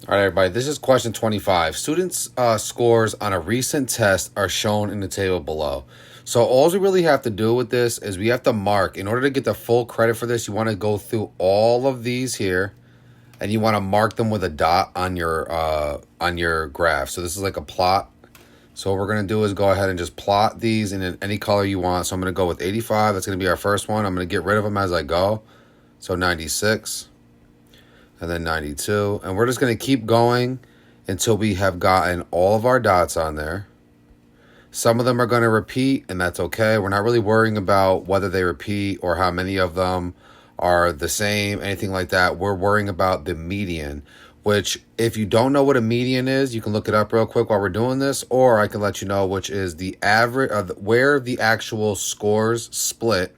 All right, everybody, this is question 25. Students' scores on a recent test are shown in the table below. So all we really have to do with this is we have to mark. In order to get the full credit for this, you want to go through all of these here, and you want to mark them with a dot on your graph. So this is like a plot. So what we're going to do is go ahead and just plot these in any color you want. So I'm going to go with 85. That's going to be our first one. I'm going to get rid of them as I go. So 96. And then 92, and we're just going to keep going until we have gotten all of our dots on there. Some of them are going to repeat, and that's okay. We're not really worrying about whether they repeat or how many of them are the same, anything like that. We're worrying about the median, which if you don't know what a median is, you can look it up real quick while we're doing this, or I can let you know, which is the average of where the actual scores split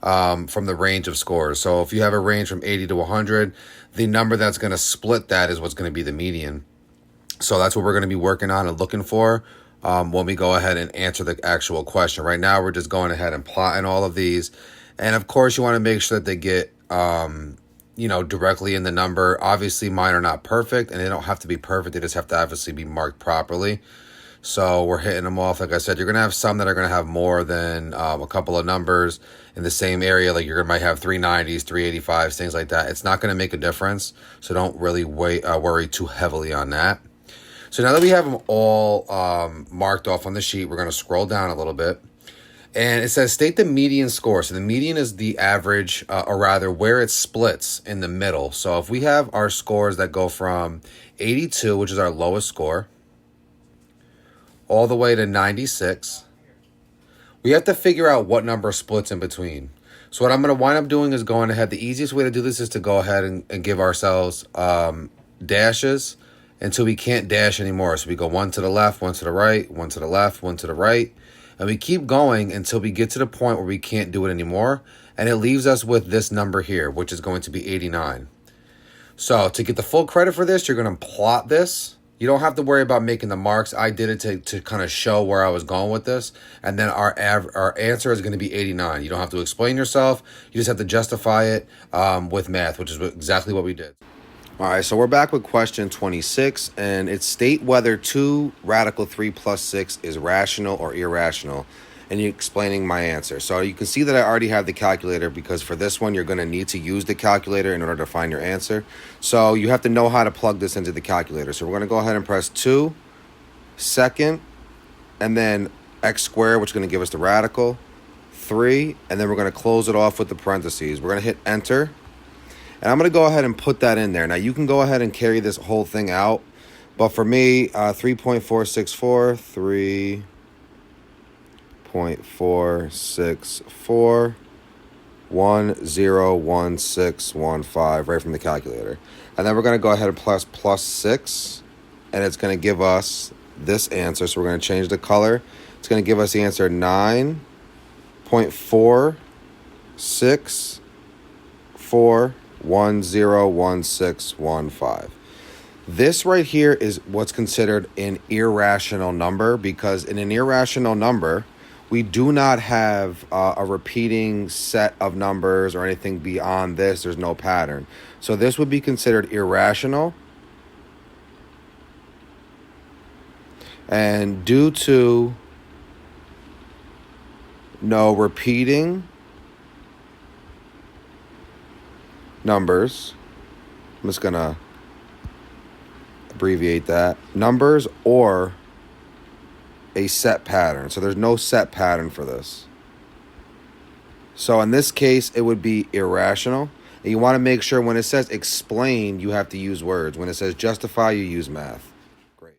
from the range of scores. So if you have a range from 80 to 100, the number that's going to split that is what's going to be the median. So that's what we're going to be working on and looking for when we go ahead and answer the actual question. Right now, we're just going ahead and plotting all of these. And of course, you want to make sure that they get, directly in the number. Obviously, mine are not perfect, and they don't have to be perfect. They just have to obviously be marked properly. So we're hitting them off. Like I said, you're going to have some that are going to have more than a couple of numbers in the same area. Like you're might have 390s, 385s, things like that. It's not going to make a difference. So don't really worry too heavily on that. So now that we have them all marked off on the sheet, we're going to scroll down a little bit. And it says state the median score. So the median is the average, or rather where it splits in the middle. So if we have our scores that go from 82, which is our lowest score, all the way to 96, we have to figure out what number splits in between. So what I'm going to wind up doing is going ahead. The easiest way to do this is to go ahead and give ourselves dashes until we can't dash anymore. So we go one to the left, one to the right, one to the left, one to the right. And we keep going until we get to the point where we can't do it anymore. And it leaves us with this number here, which is going to be 89. So to get the full credit for this, you're going to plot this. You don't have to worry about making the marks. I did it to kind of show where I was going with this. And then our answer is going to be 89. You don't have to explain yourself. You just have to justify it with math, which is exactly what we did. All right, so we're back with question 26, and it's state whether 2 radical 3 plus 6 is rational or irrational, and you're explaining my answer. So you can see that I already have the calculator, because for this one, you're going to need to use the calculator in order to find your answer. So you have to know how to plug this into the calculator. So we're going to go ahead and press 2, second, and then x squared, which is going to give us the radical, 3, and then we're going to close it off with the parentheses. We're going to hit enter. And I'm going to go ahead and put that in there. Now, you can go ahead and carry this whole thing out. But for me, 3.464, 3.464, 101615, right from the calculator. And then we're going to go ahead and plus 6. And it's going to give us this answer. So we're going to change the color. It's going to give us the answer 9.4641 101615. This right here is what's considered an irrational number, because in an irrational number, we do not have a repeating set of numbers or anything beyond this. There's no pattern. So this would be considered irrational. And due to no repeating numbers, I'm just going to abbreviate that, numbers or a set pattern. So there's no set pattern for this. So in this case, it would be irrational. And you want to make sure when it says explain, you have to use words. When it says justify, you use math. Great.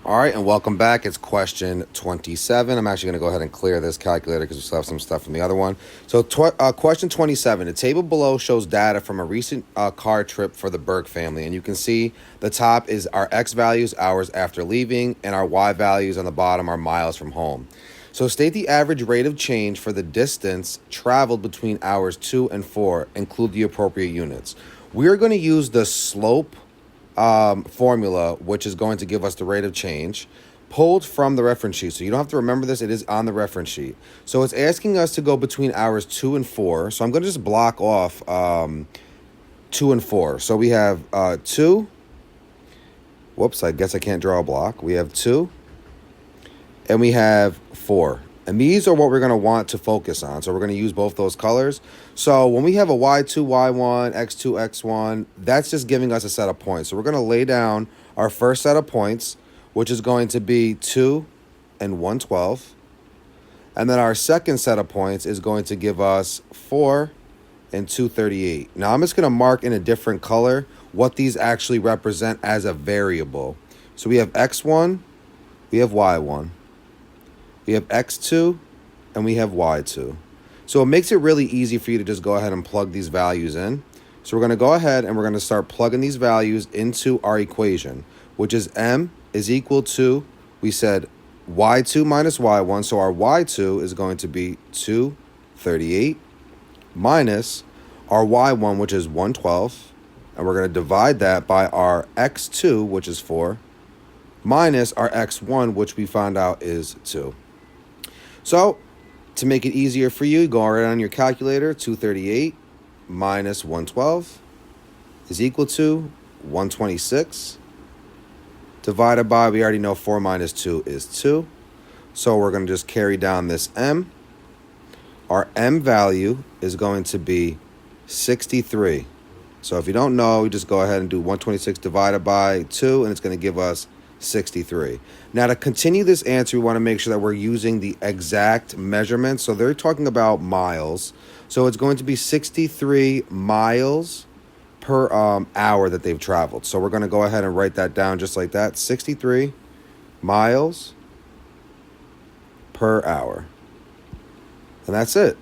All right, and welcome back. It's question 27. I'm actually going to go ahead and clear this calculator because we still have some stuff from the other one. So question 27. The table below shows data from a recent car trip for the Burke family. And you can see the top is our X values, hours after leaving, and our Y values on the bottom are miles from home. So state the average rate of change for the distance traveled between hours 2 and 4. Include the appropriate units. We are going to use the slope formula, which is going to give us the rate of change, pulled from the reference sheet. So you don't have to remember this. It is on the reference sheet. So it's asking us to go between hours 2 and 4. So I'm going to just block off 2 and 4. So we have 2 Whoops, I guess I can't draw a block. We have 2, and we have 4. And these are what we're going to want to focus on. So we're going to use both those colors. So when we have a y2, y1, x2, x1, that's just giving us a set of points. So we're going to lay down our first set of points, which is going to be 2 and 112. And then our second set of points is going to give us 4 and 238. Now I'm just going to mark in a different color what these actually represent as a variable. So we have x1, we have y1, we have x2, and we have y2. So it makes it really easy for you to just go ahead and plug these values in. So we're going to go ahead and we're going to start plugging these values into our equation, which is m is equal to, we said, y2 minus y1. So our y2 is going to be 238 minus our y1, which is 112. And we're going to divide that by our x2, which is 4, minus our x1, which we found out is 2. So to make it easier for you, go right on your calculator. 238 minus 112 is equal to 126. Divided by, we already know 4 minus 2 is 2. So we're going to just carry down this m. Our m value is going to be 63. So if you don't know, you just go ahead and do 126 divided by 2, and it's going to give us 63. Now, to continue this answer, we want to make sure that we're using the exact measurements. So they're talking about miles. So it's going to be 63 miles per hour that they've traveled. So we're going to go ahead and write that down just like that. 63 miles per hour. And that's it.